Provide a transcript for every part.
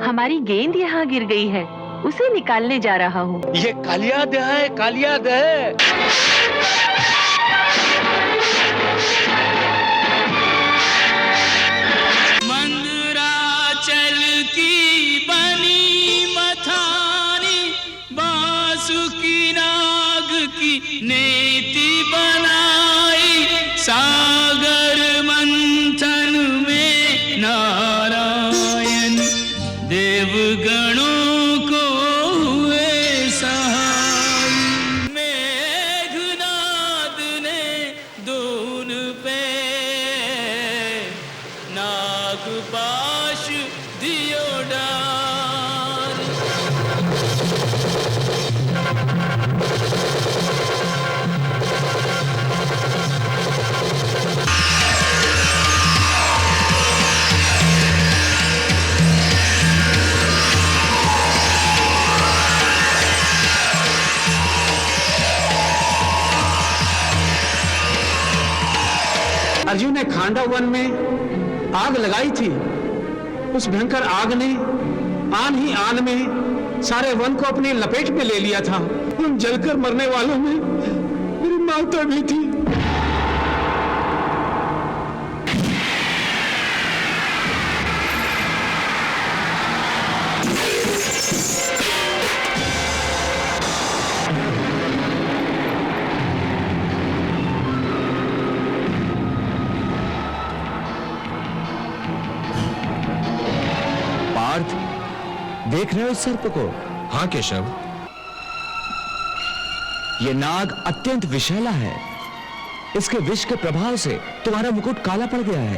हमारी गेंद यहाँ गिर गई है, उसे निकालने जा रहा हूँ। ये कालिया दह है, कालिया दह। मंदराचल की बनी मथानी, बांसुकी नाग की नेति बनाई, सागर मंथन में नारायण देवगणों को हुए सहाय। मेघनाद ने दून पे नागपाश दियो डाल। अर्जुन ने खांडा वन में आग लगाई थी। उस भयंकर आग ने आन ही आन में सारे वन को अपनी लपेट में ले लिया था। उन जलकर मरने वालों में मेरी माता भी थी। देख रहे हो इस सर्प को? हाँ केशव। ये नाग अत्यंत विषैला है। इसके विष के प्रभाव से तुम्हारा मुकुट काला पड़ गया है।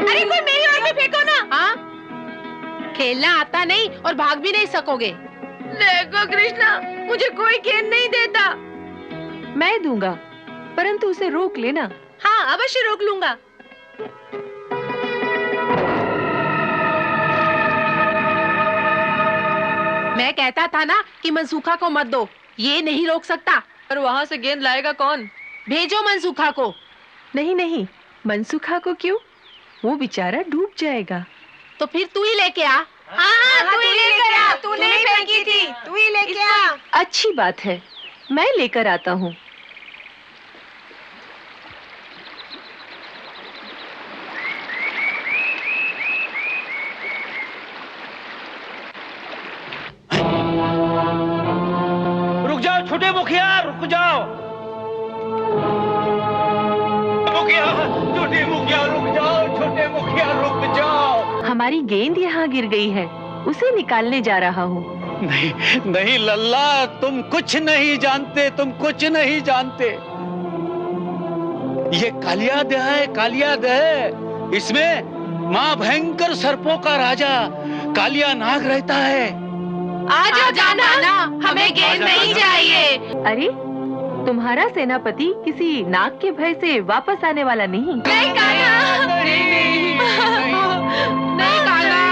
अरे कोई मेरी ओर भी फेंको ना। हाँ, खेलना आता नहीं और भाग भी नहीं सकोगे। देखो कृष्णा, मुझे कोई गेंद नहीं देता। मैं दूंगा, परंतु उसे रोक लेना। हाँ, अवश्य रोक लूंगा। मैं कहता था ना कि मनसूखा को मत दो, ये नहीं रोक सकता। पर वहाँ से गेंद लाएगा कौन? भेजो मनसूखा को। नहीं नहीं, मनसूखा को क्यों? वो बेचारा डूब जाएगा। तो फिर तू ही लेके आ। हाँ, तू ही लेकर आ। तूने फेंकी थी, तू ही लेके आ। अच्छी बात है, मैं लेकर आता हूँ। रुक जाओ छोटे मुखिया, रुक जाओ। मुखिया, छोटे मुखिया रुक जाओ, छोटे मुखिया रुक जाओ। हमारी गेंद यहाँ गिर गई है, उसे निकालने जा रहा हूँ। नहीं नहीं लल्ला, तुम कुछ नहीं जानते, तुम कुछ नहीं जानते। ये कालिया दह है, कालिया दह। इसमें माँ भयंकर सर्पों का राजा कालिया नाग रहता है। आजा जाना, हमें गेंद नहीं चाहिए। अरे, तुम्हारा सेनापति किसी नाग के भय से वापस आने वाला नहीं। नहीं काला, नहीं काला।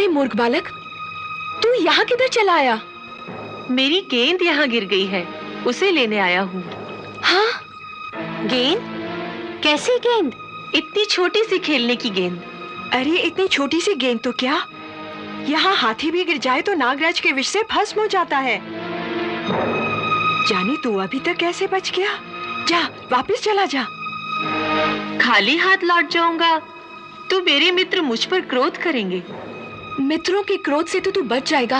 मूर्ख बालक, तू यहाँ किधर चला आया? मेरी गेंद यहाँ गिर गई है, उसे लेने आया हूँ। हाँ? गेंद? कैसी गेंद? इतनी छोटी सी खेलने की गेंद। अरे इतनी छोटी सी गेंद तो क्या, यहाँ हाथी भी गिर जाए तो नागराज के विष से भस्म हो जाता है। जानी तू अभी तक कैसे बच गया? जा वापस चला जा। खाली हाथ लौट जाऊंगा तो मेरे मित्र मुझ पर क्रोध करेंगे। मित्रों के क्रोध से तो तू बच जाएगा,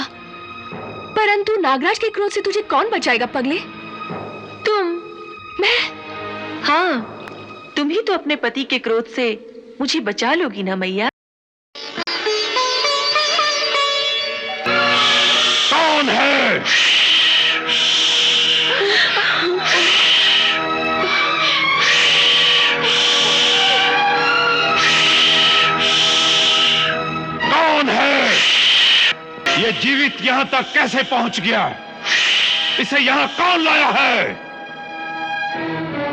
परंतु नागराज के क्रोध से तुझे कौन बचाएगा पगले? तुम। मैं? हाँ, तुम ही तो अपने पति के क्रोध से मुझे बचा लोगी ना मैया? कौन है? कौन है? ये जीवित यहां तक कैसे पहुंच गया? इसे यहां कौन लाया है?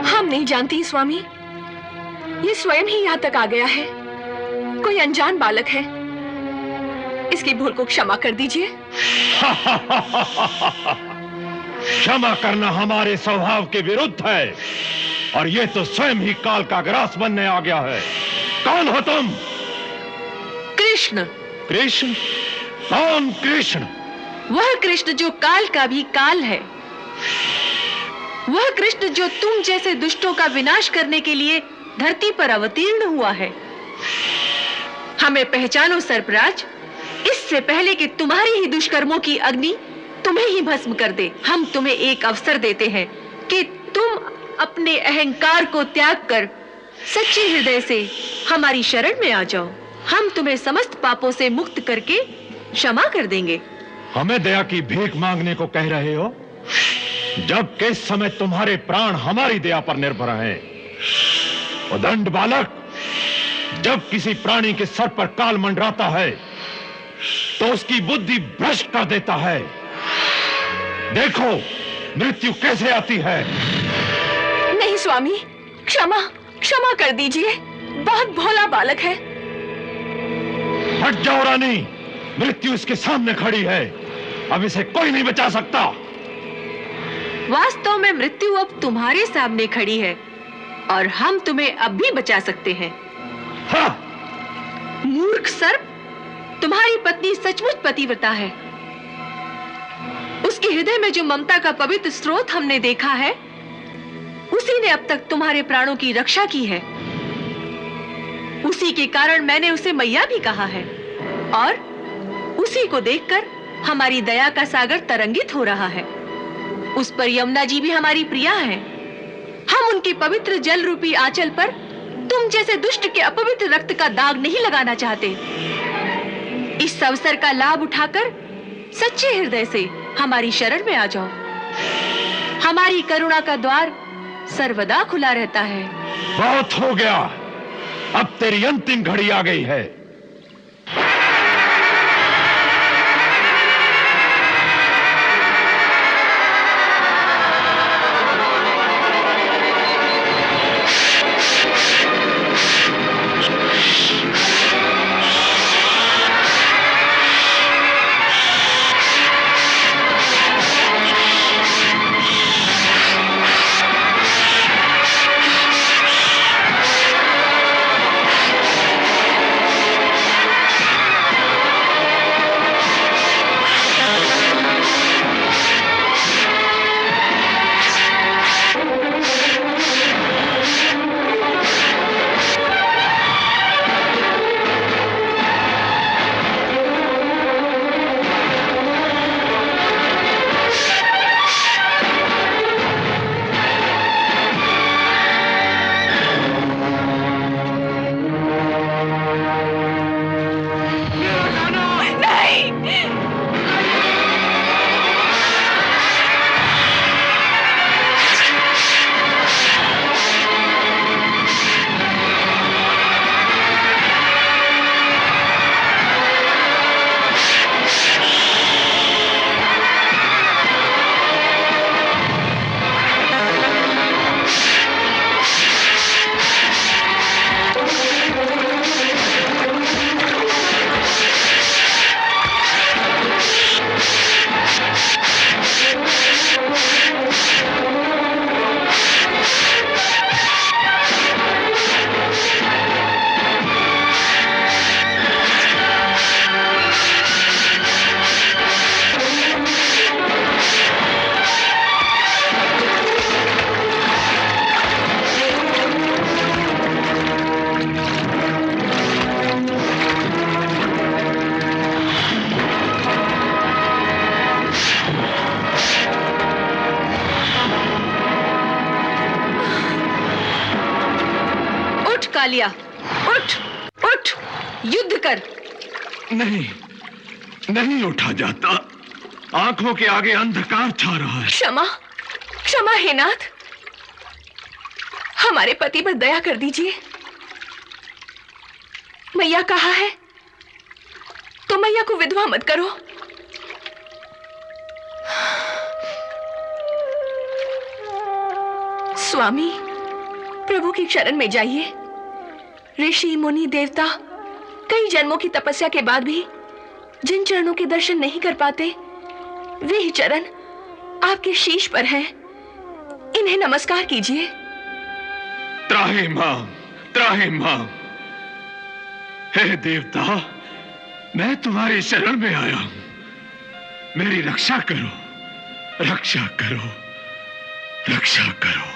हम नहीं जानती स्वामी, ये स्वयं ही यहाँ तक आ गया है। कोई अनजान बालक है, इसकी भूल को क्षमा कर दीजिए। क्षमा करना हमारे स्वभाव के विरुद्ध है, और ये तो स्वयं ही काल का ग्रास बनने आ गया है। कौन हो तुम? कृष्ण। कृष्ण? कौन कृष्ण? वह कृष्ण जो काल का भी काल है, वह कृष्ण जो तुम जैसे दुष्टों का विनाश करने के लिए धरती पर अवतीर्ण हुआ है। हमें पहचानो सर्पराज, इससे पहले कि तुम्हारी ही दुष्कर्मों की अग्नि तुम्हें ही भस्म कर दे, हम तुम्हें एक अवसर देते हैं कि तुम अपने अहंकार को त्याग कर सच्चे हृदय से हमारी शरण में आ जाओ। हम तुम्हें समस्त पापों से मुक्त करके क्षमा कर देंगे। हमें दया की भीख मांगने को कह रहे हो, जब किस समय तुम्हारे प्राण हमारी दया पर निर्भर हैं। उदंड बालक, जब किसी प्राणी के सर पर काल मंडराता है तो उसकी बुद्धि भ्रष्ट कर देता है। देखो मृत्यु कैसे आती है। नहीं स्वामी, क्षमा क्षमा कर दीजिए, बहुत भोला बालक है। हट जाओ रानी, मृत्यु इसके सामने खड़ी है, अब इसे कोई नहीं बचा सकता। वास्तव में मृत्यु अब तुम्हारे सामने खड़ी है और हम तुम्हें अब भी बचा सकते हैं। हाँ। मूर्ख सर्प, तुम्हारी पत्नी सचमुच पतिव्रता है। उसके हृदय में जो ममता का पवित्र स्रोत हमने देखा है, उसी ने अब तक तुम्हारे प्राणों की रक्षा की है। उसी के कारण मैंने उसे मैया भी कहा है, और उसी को देखकर हमारी दया का सागर तरंगित हो रहा है। उस पर यमुना जी भी हमारी प्रिया है। हम उनके पवित्र जल रूपी आंचल पर तुम जैसे दुष्ट के अपवित्र रक्त का दाग नहीं लगाना चाहते। इस अवसर का लाभ उठाकर सच्चे हृदय से हमारी शरण में आ जाओ। हमारी करुणा का द्वार सर्वदा खुला रहता है। बहुत हो गया, अब तेरी अंतिम घड़ी आ गई है। कालिया, उठ उठ, युद्ध कर। नहीं, नहीं उठा जाता। आंखों के आगे अंधकार छा रहा है। क्षमा, क्षमा हे नाथ, हमारे पति पर दया कर दीजिए। मैया कहा है तो मैया को विधवा मत करो। स्वामी, प्रभु की शरण में जाइए। ऋषि मुनि देवता कई जन्मों की तपस्या के बाद भी जिन चरणों के दर्शन नहीं कर पाते, वे ही चरण आपके शीश पर हैं। इन्हें नमस्कार कीजिए। त्राहिमाम, त्राहिमाम। हे देवता, मैं तुम्हारी शरण में आया हूं। मेरी रक्षा करो, रक्षा करो, रक्षा करो।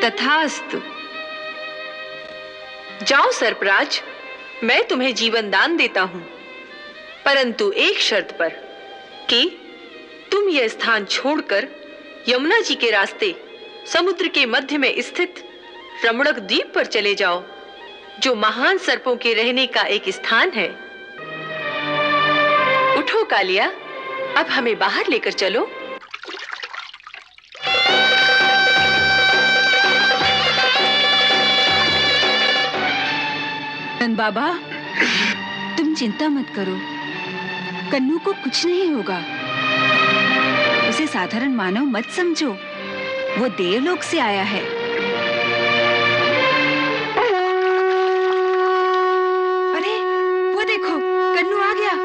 तथास्तु। जाओ सर्पराज, मैं तुम्हें जीवन दान देता हूं, परंतु एक शर्त पर कि तुम यह स्थान छोड़कर यमुना जी के रास्ते समुद्र के मध्य में स्थित रमणक द्वीप पर चले जाओ, जो महान सर्पों के रहने का एक स्थान है। उठो कालिया, अब हमें बाहर लेकर चलो। बाबा, तुम चिंता मत करो, कन्नू को कुछ नहीं होगा। उसे साधारण मानव मत समझो, वो देवलोक से आया है। अरे वो देखो, कन्नू आ गया।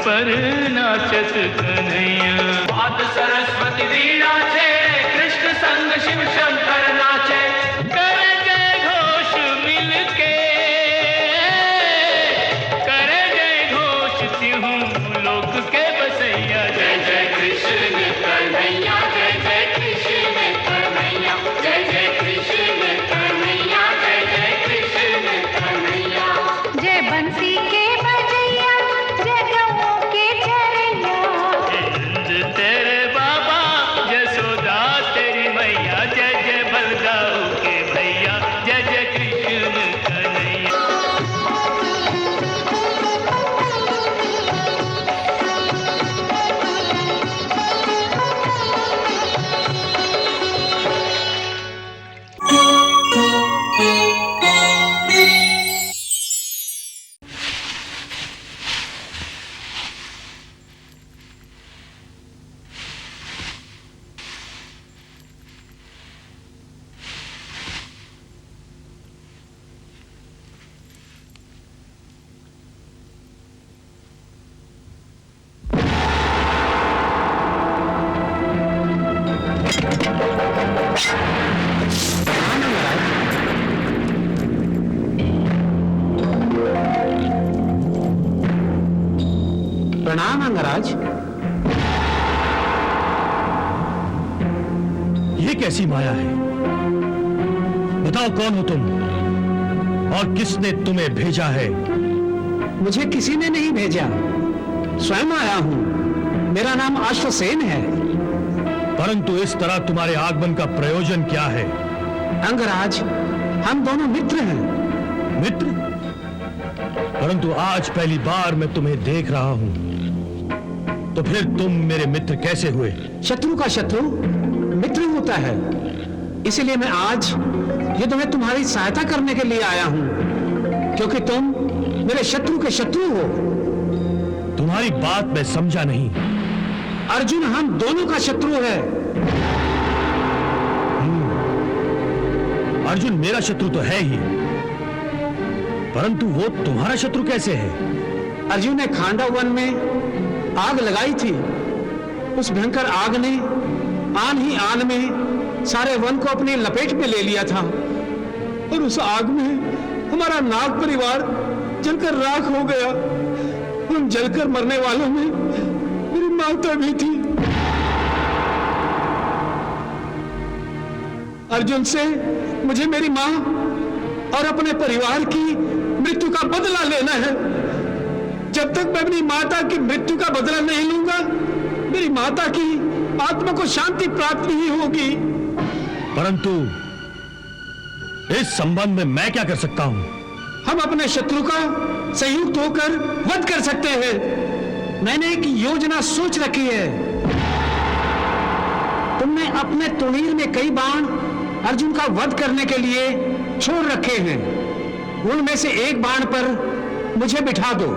पर नाचत कन्हैया। बात सरस्वती वीणा छे, कृष्ण संग शिव शंकर नाचे। करे जय घोष मिलके, करे जय घोष तिहूं लोक के बसैया। जय जय कृष्ण कन्हैया, जय जय कृष्ण कन्हैया, जय जय कृष्ण कन्हैया, जय जय कृष्ण कन्हैया। जय बंसी के प्रणाम अंगराज। ये कैसी माया है? बताओ कौन हो तुम और किसने तुम्हें भेजा है? मुझे किसी ने नहीं भेजा, स्वयं आया हूं। मेरा नाम अश्वसेन है। परंतु इस तरह तुम्हारे आगमन का प्रयोजन क्या है? अंगराज, हम दोनों मित्र हैं। मित्र? परंतु आज पहली बार मैं तुम्हें देख रहा हूं, तो फिर तुम मेरे मित्र कैसे हुए? शत्रु का शत्रु मित्र होता है, इसलिए मैं आज युद्ध में तुम्हारी सहायता करने के लिए आया हूं, क्योंकि तुम मेरे शत्रु के शत्रु हो। तुम्हारी बात मैं समझा नहीं। अर्जुन हम दोनों का शत्रु है। अर्जुन मेरा शत्रु तो है ही, परंतु वो तुम्हारा शत्रु कैसे है? अर्जुन ने खांडा वन में आग लगाई थी। उस भयंकर आग ने आन ही आन में सारे वन को अपनी लपेट में ले लिया था, और उस आग में हमारा नाग परिवार जलकर राख हो गया। उन जलकर मरने वालों में मेरी माता भी थी। अर्जुन से मुझे मेरी मां और अपने परिवार की मृत्यु का बदला लेना है। जब तक मैं अपनी माता की मृत्यु का बदला नहीं लूंगा, मेरी माता की आत्मा को शांति प्राप्त नहीं होगी। परंतु इस संबंध में मैं क्या कर सकता हूं? हम अपने शत्रु का संयुक्त होकर वध कर सकते हैं। मैंने एक योजना सोच रखी है। तुमने अपने तुणीर में कई बाण अर्जुन का वध करने के लिए छोड़ रखे हैं। उनमें से एक बाण पर मुझे बिठा दो।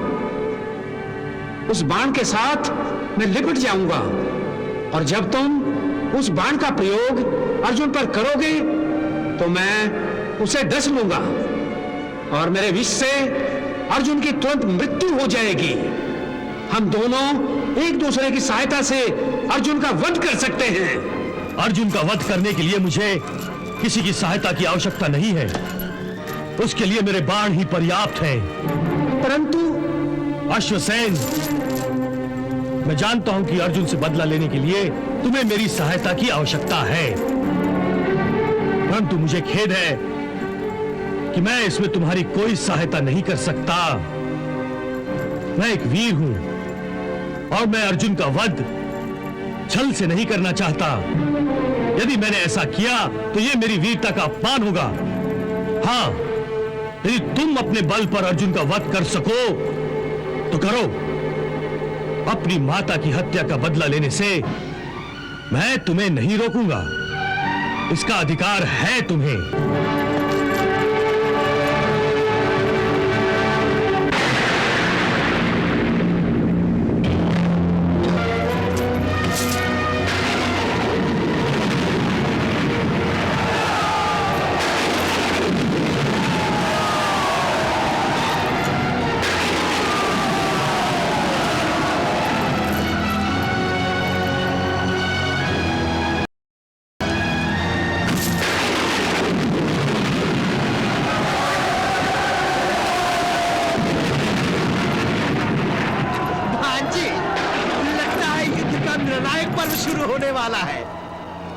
उस बाण के साथ मैं लिपट जाऊंगा, और जब तुम उस बाण का प्रयोग अर्जुन पर करोगे तो मैं उसे डस लूंगा, और मेरे विष से अर्जुन की तुरंत मृत्यु हो जाएगी। हम दोनों एक दूसरे की सहायता से अर्जुन का वध कर सकते हैं। अर्जुन का वध करने के लिए मुझे किसी की सहायता की आवश्यकता नहीं है। उसके लिए मेरे बाण ही पर्याप्त हैं। परंतु अश्वसेन, मैं जानता हूं कि अर्जुन से बदला लेने के लिए तुम्हें मेरी सहायता की आवश्यकता है, परंतु मुझे खेद है कि मैं इसमें तुम्हारी कोई सहायता नहीं कर सकता। मैं एक वीर हूं, और मैं अर्जुन का वध छल से नहीं करना चाहता। यदि मैंने ऐसा किया तो यह मेरी वीरता का अपमान होगा। हां, यदि तुम अपने बल पर अर्जुन का वध कर सको तो करो। अपनी माता की हत्या का बदला लेने से मैं तुम्हें नहीं रोकूंगा। इसका अधिकार है तुम्हें।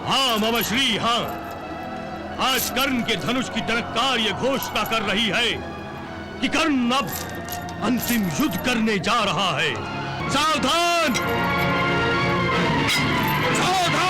हाँ मामा श्री, हाँ, आज कर्ण के धनुष की टनकार ये घोषणा कर रही है कि कर्ण अब अंतिम युद्ध करने जा रहा है। सावधान, सावधान!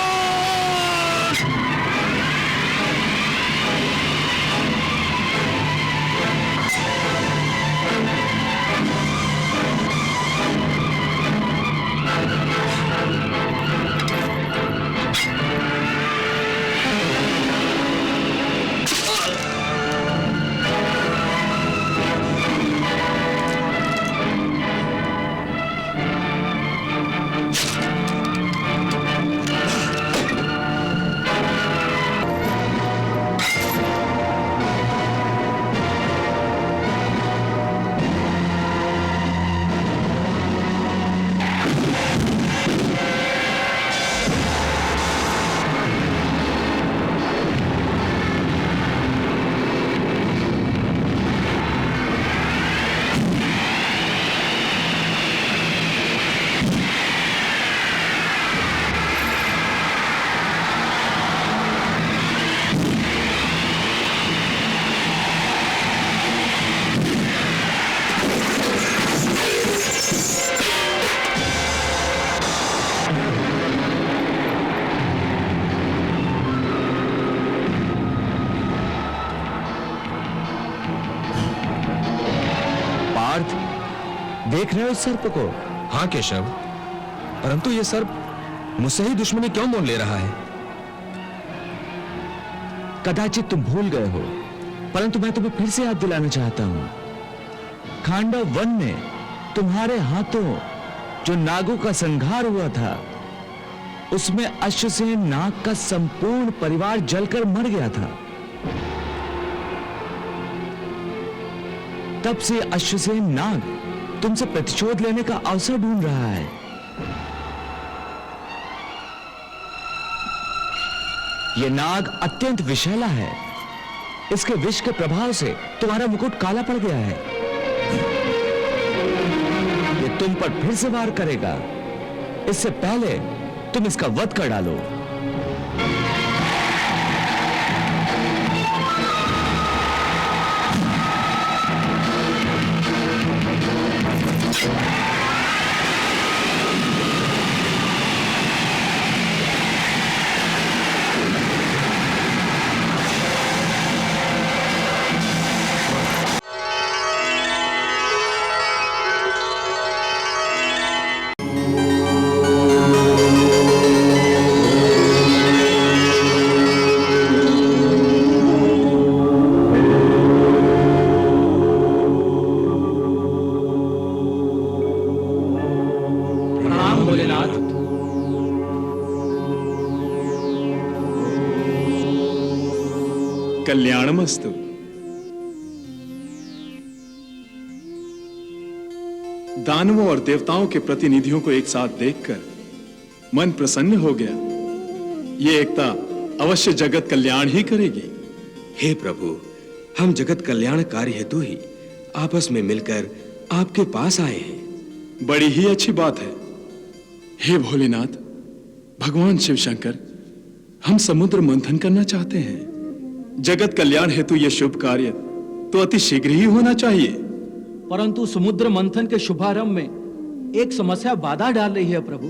देख रहे हो इस सर्प को? हाँ केशव, परंतु ये सर्प मुझसे ही दुश्मनी क्यों मोल ले रहा है? कदाचित तुम भूल गए हो, परंतु मैं तुम्हें फिर से याद दिलाना चाहता हूं। खांडव वन में तुम्हारे हाथों जो नागों का संहार हुआ था, उसमें अश्वसेन नाग का संपूर्ण परिवार जलकर मर गया था। तब से अश्वसेन नाग तुमसे प्रतिशोध लेने का अवसर ढूंढ रहा है। यह नाग अत्यंत विषैला है। इसके विष के प्रभाव से तुम्हारा मुकुट काला पड़ गया है। यह तुम पर फिर से वार करेगा। इससे पहले तुम इसका वध कर डालो। कल्याणमस्तु। दानवों और देवताओं के प्रतिनिधियों को एक साथ देखकर मन प्रसन्न हो गया। ये एकता अवश्य जगत कल्याण ही करेगी। हे प्रभु, हम जगत कल्याण कार्य हेतु ही आपस में मिलकर आपके पास आए हैं। बड़ी ही अच्छी बात है। हे भोलेनाथ, भगवान शिव शंकर, हम समुद्र मंथन करना चाहते हैं। जगत कल्याण हेतु यह शुभ कार्य तो अति शीघ्र ही होना चाहिए। परंतु समुद्र मंथन के शुभारंभ में एक समस्या बाधा डाल रही है प्रभु।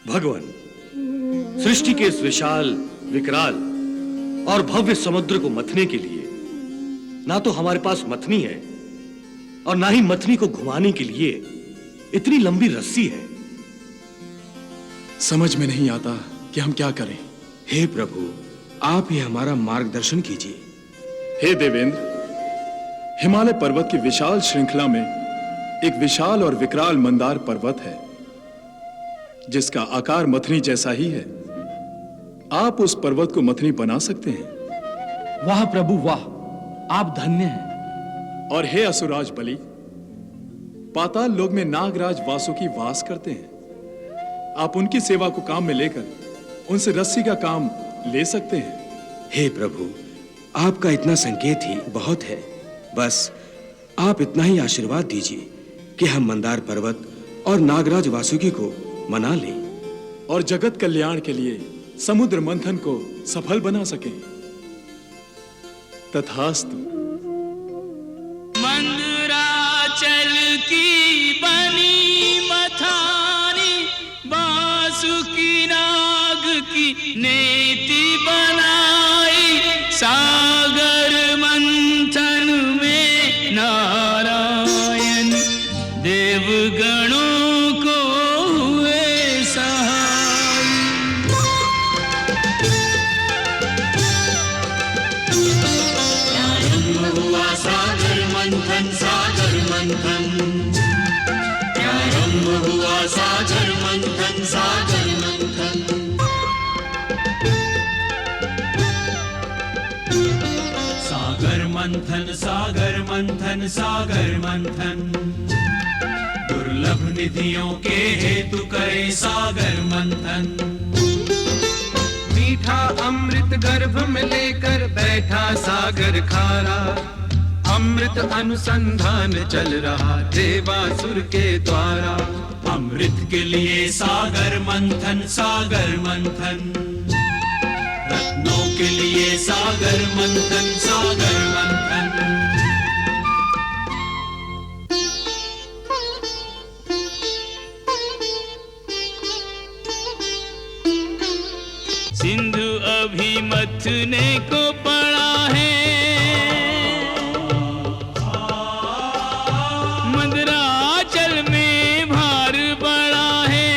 भगवान, सृष्टि के इस विशाल, विकराल और भव्य समुद्र को मथने के लिए ना तो हमारे पास मथनी है और ना ही मथनी को घुमाने के लिए इतनी लंबी रस्सी है। समझ में नहीं आता कि हम क्या करें। हे प्रभु, आप ही हमारा मार्गदर्शन कीजिए। हे देवेंद्र, हिमालय पर्वत की विशाल श्रृंखला में एक विशाल और विकराल मंदार पर्वत है जिसका आकार मथनी जैसा ही है। आप उस पर्वत को मथनी बना सकते हैं। वाह प्रभु वाह, आप धन्य हैं। और हे असुराज बलि, पाताल लोक में नागराज वासुकी वास करते हैं। आप उनकी सेवा को काम में लेकर उनसे रस्सी का काम ले सकते हैं। हे प्रभु, आपका इतना संकेत ही बहुत है। बस आप इतना ही आशीर्वाद दीजिए कि हम मंदार पर्वत और नागराज वासुकी को मना लें और जगत कल्याण के लिए समुद्र मंथन को सफल बना सकें। तथास्तु। मंदराचल की बनी मथानी, बासुकी नाग की नेति बनाई, सागर मंथन में नारायण देवगणों को हुए सहाय। आरंभ हुआ सागर मंथन, सागर मंथन। आरंभ हुआ सागर मंथन, सागर मंथन। सागर मंथन, सागर मंथन, सागर मंथन। दुर्लभ निधियों के हेतु करे सागर मंथन। मीठा अमृत गर्भ में लेकर बैठा सागर खारा, अमृत अनुसंधान चल रहा देवासुर के द्वारा। अमृत के लिए सागर मंथन, सागर मंथन। रत्नों के लिए सागर मंथन, सागर मंथन। सिंधु अभी मथने को पड़ा है, मंदराचल में भार बड़ा है।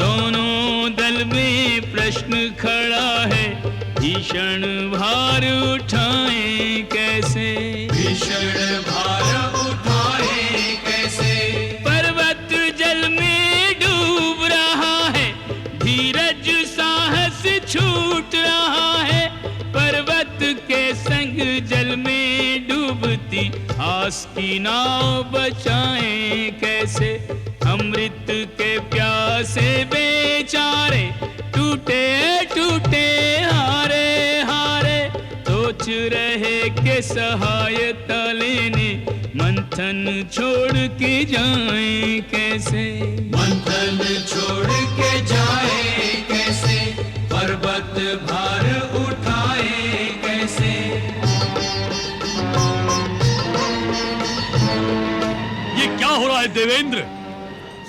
दोनों दल में प्रश्न खड़ा है, भीषण भार उठाएं कैसे, भीषण भार उठाएं कैसे। आस की नाव बचाएं कैसे, अमृत के प्यासे बेचारे टूटे टूटे हारे हारे, सोच रहे के सहायता लेने मंथन छोड़ के जाएं कैसे, मंथन छोड़ के जाए कैसे, पर्वत भार उठाए कैसे। ये क्या हो रहा है देवेंद्र?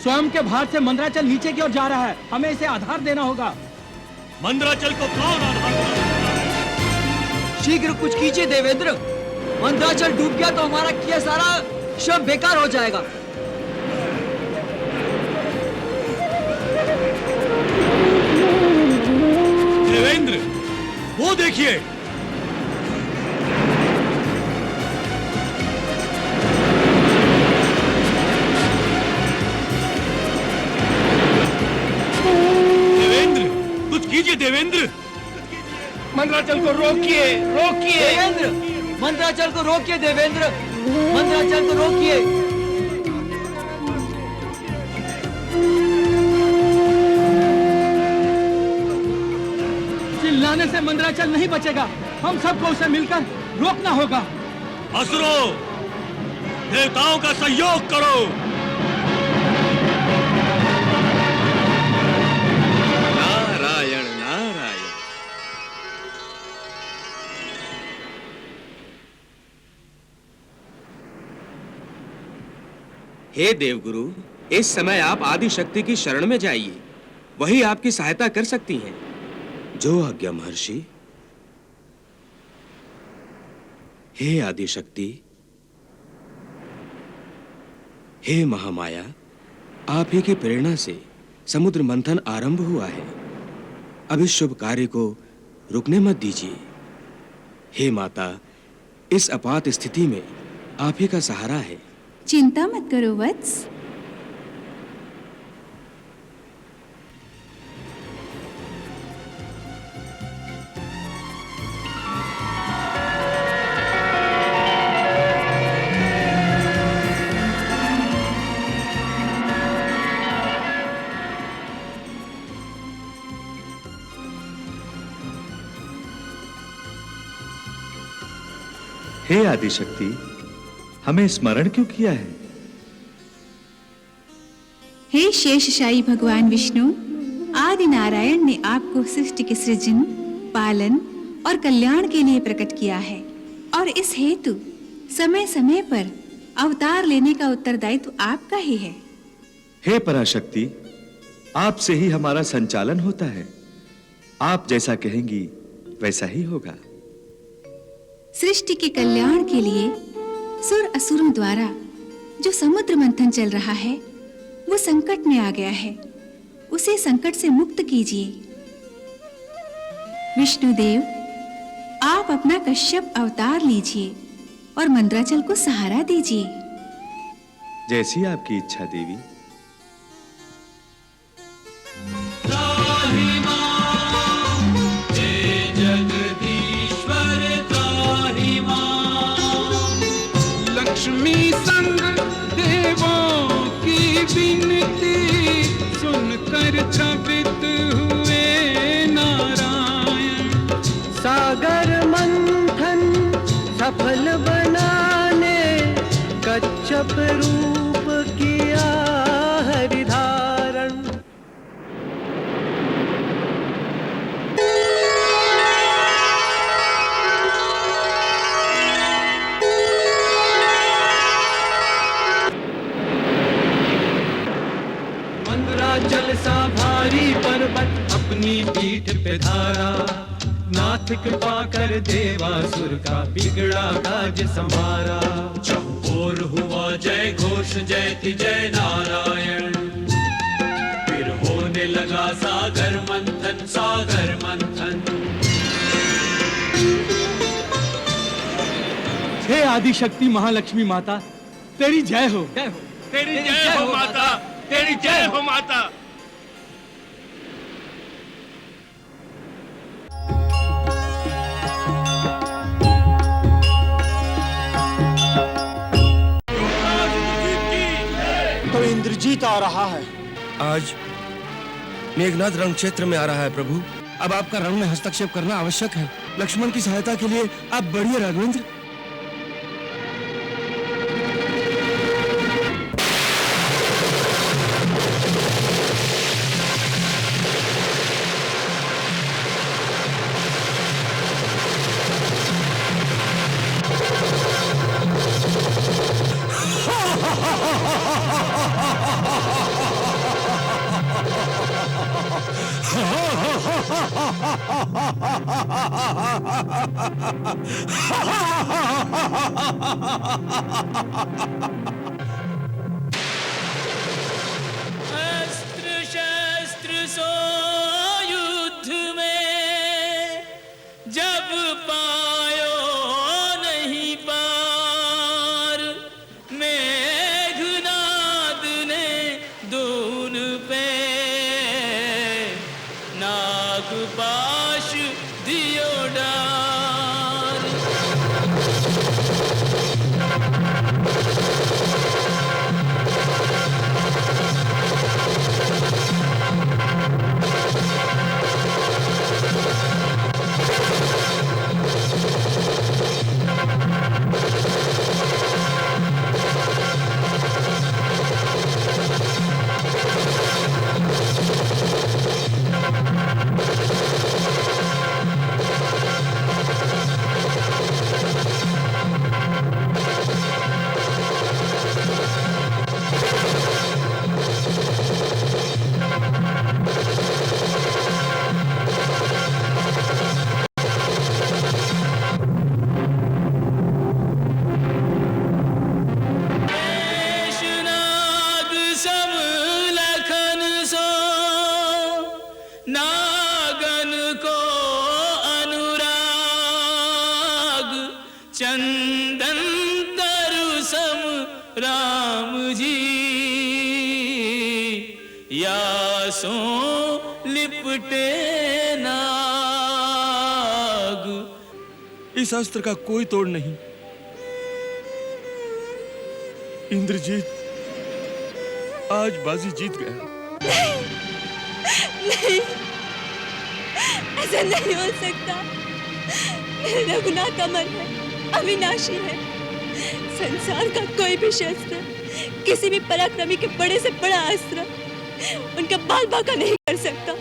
स्वयं के भार से मंदराचल नीचे की ओर जा रहा है, हमें इसे आधार देना होगा। मंदराचल को कौन आधार देना? शीघ्र कुछ कीजिए देवेंद्र, मंदराचल डूब गया तो हमारा किया सारा श्रम बेकार हो जाएगा। देवेंद्र, वो देखिए। देवेंद्र, कुछ कीजिए देवेंद्र। मंदराचल को रोकिए, रोकिए देवेंद्र, मंदराचल को रोकिए देवेंद्र, मंदराचल को रोकिए। चिल्लाने से मंदराचल नहीं बचेगा, हम सबको उसे मिलकर रोकना होगा। असुरों, देवताओं का सहयोग करो। नारायण नारायण। हे देवगुरु, इस समय आप आदि शक्ति की शरण में जाइए, वही आपकी सहायता कर सकती हैं। जो आज्ञा महर्षि। हे आदि शक्ति, हे महामाया, आप ही की प्रेरणा से समुद्र मंथन आरंभ हुआ है। अब इस शुभ कार्य को रुकने मत दीजिए। हे माता, इस आपात स्थिति में आप ही का सहारा है। चिंता मत करो वत्स। हे आदिशक्ति, हमें स्मरण क्यों किया है? हे शेषशायी भगवान विष्णु, आदि नारायण ने आपको सृष्टि के सृजन, पालन और कल्याण के लिए प्रकट किया है और इस हेतु समय समय पर अवतार लेने का उत्तरदायित्व आपका ही है। हे पराशक्ति, आपसे ही हमारा संचालन होता है। आप जैसा कहेंगी वैसा ही होगा। सृष्टि के कल्याण के लिए सुर असुरों द्वारा जो समुद्र मंथन चल रहा है वो संकट में आ गया है, उसे संकट से मुक्त कीजिए। विष्णुदेव, आप अपना कश्यप अवतार लीजिए और मंदराचल को सहारा दीजिए। जैसी आपकी इच्छा देवी। लक्ष्मी संग देवों की विनती सुनकर छवित हुए नारायण। सागर मंथन सफल बनाने कच्छप रूप किया हरिधारण। मंदराचल सा भारी पर्वत अपनी पीठ पे धारा, नाथ कृपा कर देवासुर का बिगड़ा काज संवारा। चौकोर हुआ जय घोष, जय थी जय नारायण। फिर होने लगा सागर मंथन, सागर मंथन। हे आदि शक्ति महालक्ष्मी माता, तेरी जय हो। जय हो, तेरी जय हो माता, तेरी जय हो माता। तो इंद्रजीत आ रहा है। आज मेघनाथ रण क्षेत्र में आ रहा है प्रभु। अब आपका रण में हस्तक्षेप करना आवश्यक है। लक्ष्मण की सहायता के लिए आप बढ़िए राघवेंद्र। अस्त्र शस्त्र सो युद्ध में जब पायो नहीं पार, मेघनाद ने दून पे नागपाश दियो डार। शेषनाग सम लखन सो नागन को अनुराग, चंदन तरु सम राम जी यासों लिपटे नाग। इस अस्त्र का कोई तोड़ नहीं। इंद्रजीत आज बाजी जीत गया। नहीं, ऐसा नहीं हो सकता। मेरे रघुनाथ अमर है, अविनाशी है। संसार का कोई भी शस्त्र किसी भी पराक्रमी के बड़े से बड़ा अस्त्र उनका बाल बांका नहीं कर सकता।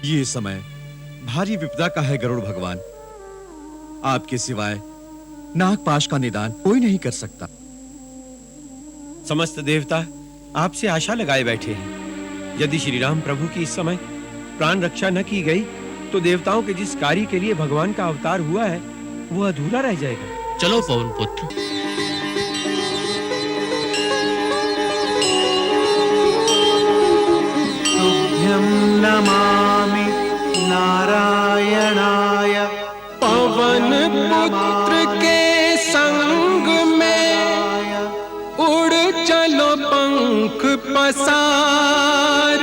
ये समय भारी विपदा का है गरुड़ भगवान। आपके सिवाय नागपाश का निदान कोई नहीं कर सकता। समस्त देवता आपसे आशा लगाए बैठे हैं। यदि श्री राम प्रभु की इस समय प्राण रक्षा न की गई तो देवताओं के जिस कार्य के लिए भगवान का अवतार हुआ है वो अधूरा रह जाएगा। चलो पवन पुत्र। तुभ्यं नमामि नारायणाय। पवन पुत्र के संग में उड़ चलो पंख पसार,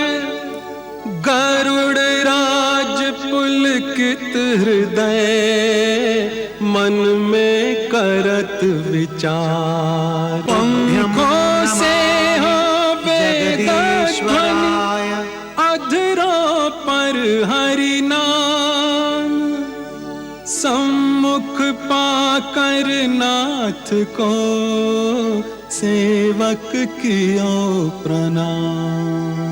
गरुड़ राज पुलकित हृदय मन में करत विचार। पंखों से हो वेद ध्वनि अधरों पर हरि नाम, सम्मुख पाकर नाथ को सेवक कियो प्रणाम।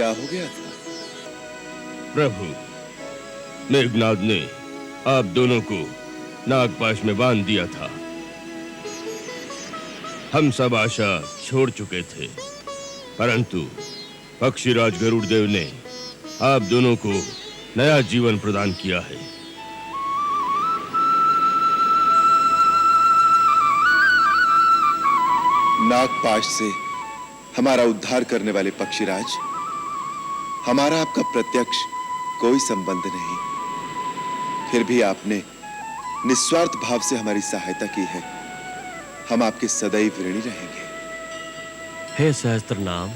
क्या हो गया था? प्रभु, मेघनाद ने आप दोनों को नागपाश में बांध दिया था। हम सब आशा छोड़ चुके थे, परंतु पक्षीराज गरुड़देव ने आप दोनों को नया जीवन प्रदान किया है। नागपाश से हमारा उद्धार करने वाले पक्षीराज, हमारा आपका प्रत्यक्ष कोई संबंध नहीं, फिर भी आपने निस्वार्थ भाव से हमारी सहायता की है। हम आपके सदैव ऋणी रहेंगे। हे सहस्त्र नाम,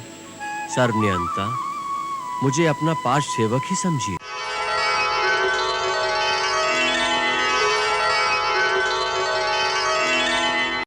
सर्वनियंता, मुझे अपना पार्ष सेवक ही समझिए।